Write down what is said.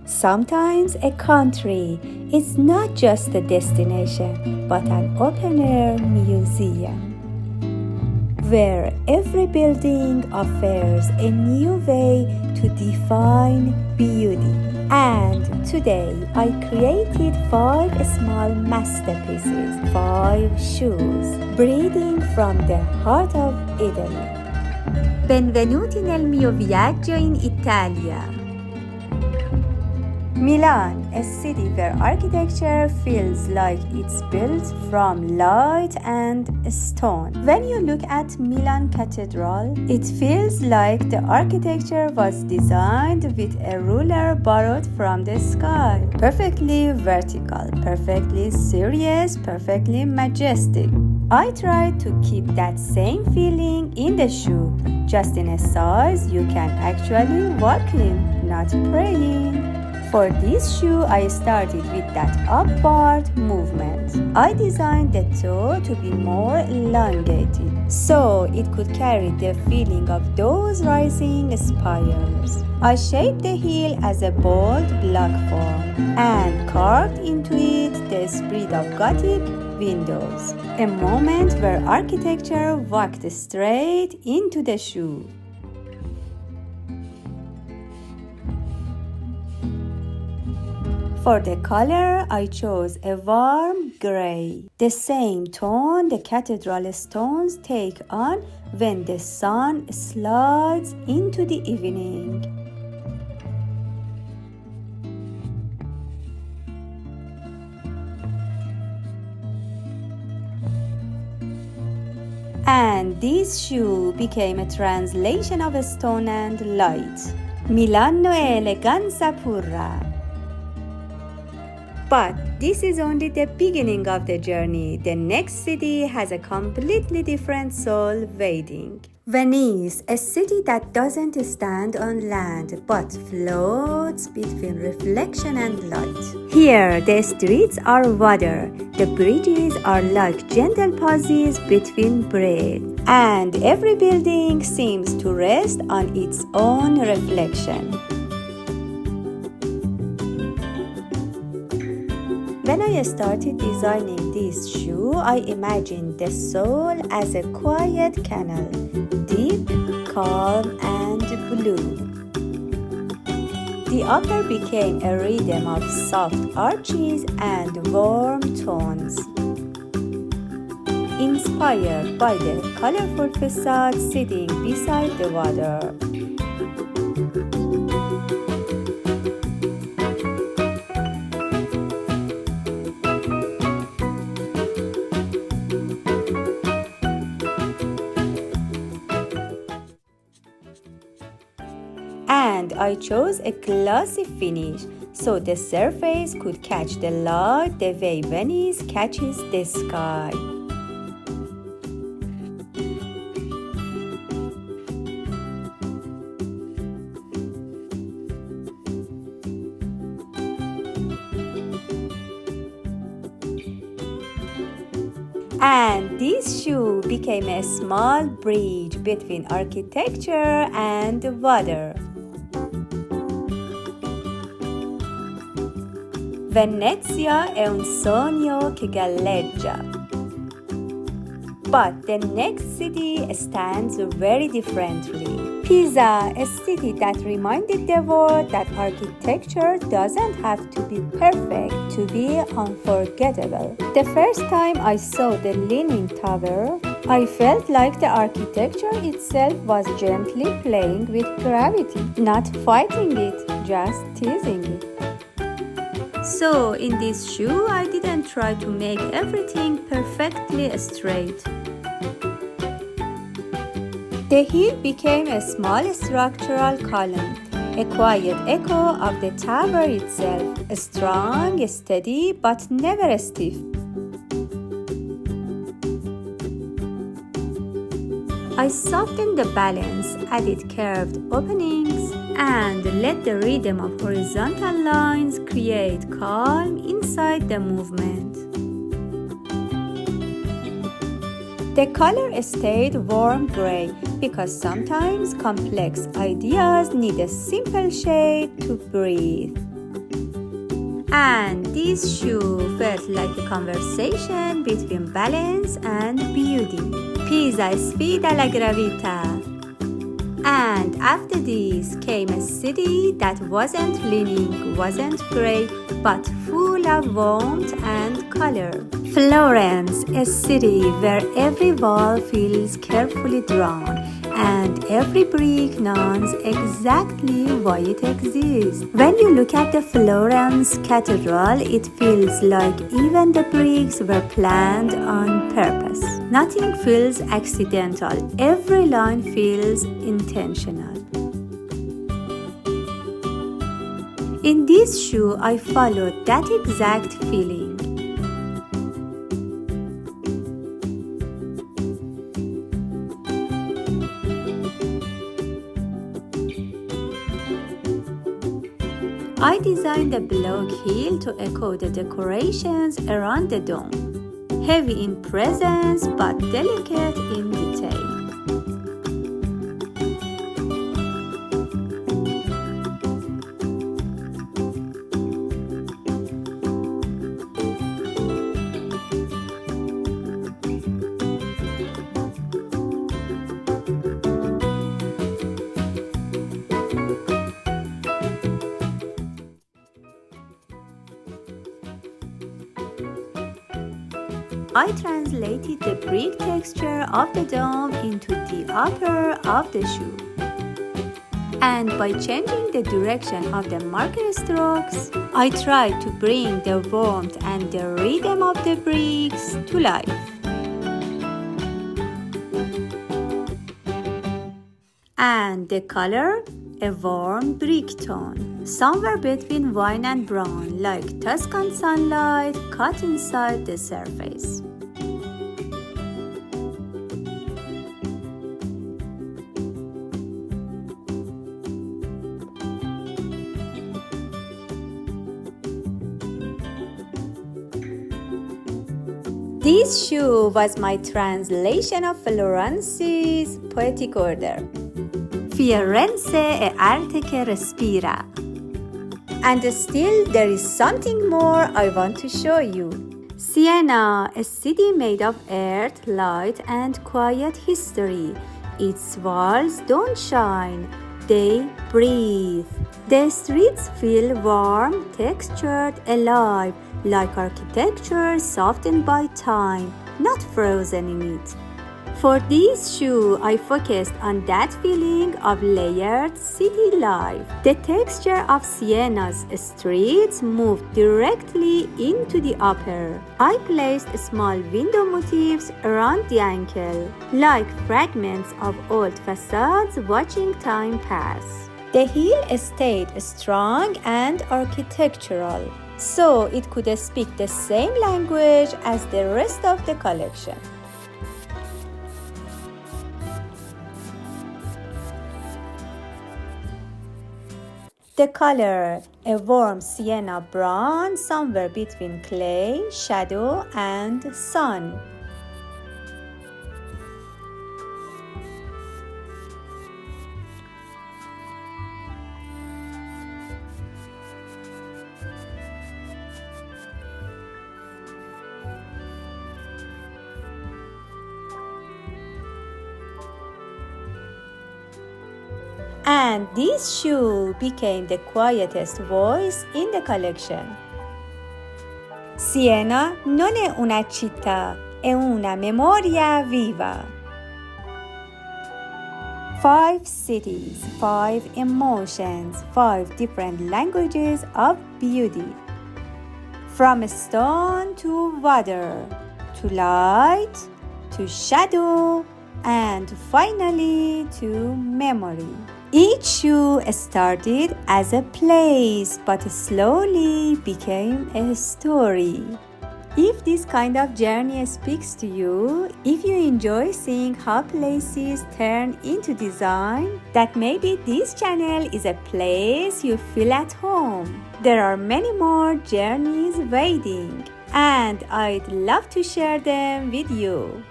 Sometimes a country is not just a destination, but an open-air museum, where every building offers a new way to define beauty. And today I created 5 small masterpieces, 5 shoes, breathing from the heart of Italy. Benvenuti nel mio viaggio in Italia. Milan, a city where architecture feels like it's built from light and stone. When you look at Milan Cathedral, it feels like the architecture was designed with a ruler borrowed from the sky. Perfectly vertical, perfectly serious, perfectly majestic. I tried to keep that same feeling in the shoe, just in a size you can actually walk in, not praying. For this shoe, I started with that upward movement. I designed the toe to be more elongated, so it could carry the feeling of those rising spires. I shaped the heel as a bold block form and carved into it the spirit of Gothic windows, a moment where architecture walked straight into the shoe. For the color, I chose a warm gray, the same tone the cathedral stones take on when the sun slides into the evening. And this shoe became a translation of stone and light. Milano eleganza pura. But this is only the beginning of the journey. The next city has a completely different soul waiting. Venice, a city that doesn't stand on land but floats between reflection and light. Here, the streets are water, the bridges are like gentle pauses between breath, and every building seems to rest on its own reflection. When I started designing this shoe, I imagined the soul as a quiet canal, deep, calm, and blue. The upper became a rhythm of soft arches and warm tones, inspired by the colorful facade sitting beside the water. And I chose a glossy finish so the surface could catch the light the way Venice catches the sky. And this shoe became a small bridge between architecture and water. Venezia è un sogno che galleggia. But the next city stands very differently. Pisa, a city that reminded the world that architecture doesn't have to be perfect to be unforgettable. The first time I saw the Leaning Tower, I felt like the architecture itself was gently playing with gravity, not fighting it, just teasing it. So, in this shoe, I didn't try to make everything perfectly straight. The heel became a small structural column, a quiet echo of the tower itself, strong, steady, but never stiff. I softened the balance, added curved openings, and let the rhythm of horizontal lines create calm inside the movement. The color stayed warm gray because sometimes complex ideas need a simple shade to breathe. And this shoe felt like a conversation between balance and beauty. Pisa sfida la gravità. And after this came a city that wasn't leaning, wasn't grey, but full of warmth and color. Florence, a city where every wall feels carefully drawn and every brick knows exactly why it exists. When you look at the Florence Cathedral, it feels like even the bricks were planned on purpose. Nothing feels accidental. Every line feels intentional. In this shoe, I followed that exact feeling. I designed the block heel to echo the decorations around the dome. Heavy in presence but delicate in detail. I translated the brick texture of the dome into the upper of the shoe. And by changing the direction of the marker strokes, I tried to bring the warmth and the rhythm of the bricks to life. And the color? A warm brick tone, somewhere between wine and brown, like Tuscan sunlight cut inside the surface. This shoe was my translation of Florence's poetic order. Firenze è arte che respira. And still there is something more I want to show you. Siena, a city made of earth, light and quiet history. Its walls don't shine, they breathe. The streets feel warm, textured, alive, like architecture softened by time, not frozen in it. For this shoe, I focused on that feeling of layered city life. The texture of Siena's streets moved directly into the upper. I placed small window motifs around the ankle, like fragments of old facades watching time pass. The heel stayed strong and architectural, so it could speak the same language as the rest of the collection. The color, a warm sienna brown somewhere between clay, shadow, and sun. And this shoe became the quietest voice in the collection. Siena non è una città, è una memoria viva. 5 cities, 5 emotions, 5 different languages of beauty. From stone to water, to light, to shadow, and finally to memory. Each shoe started as a place, but slowly became a story. If this kind of journey speaks to you, if you enjoy seeing how places turn into design, that maybe this channel is a place you feel at home. There are many more journeys waiting, and I'd love to share them with you.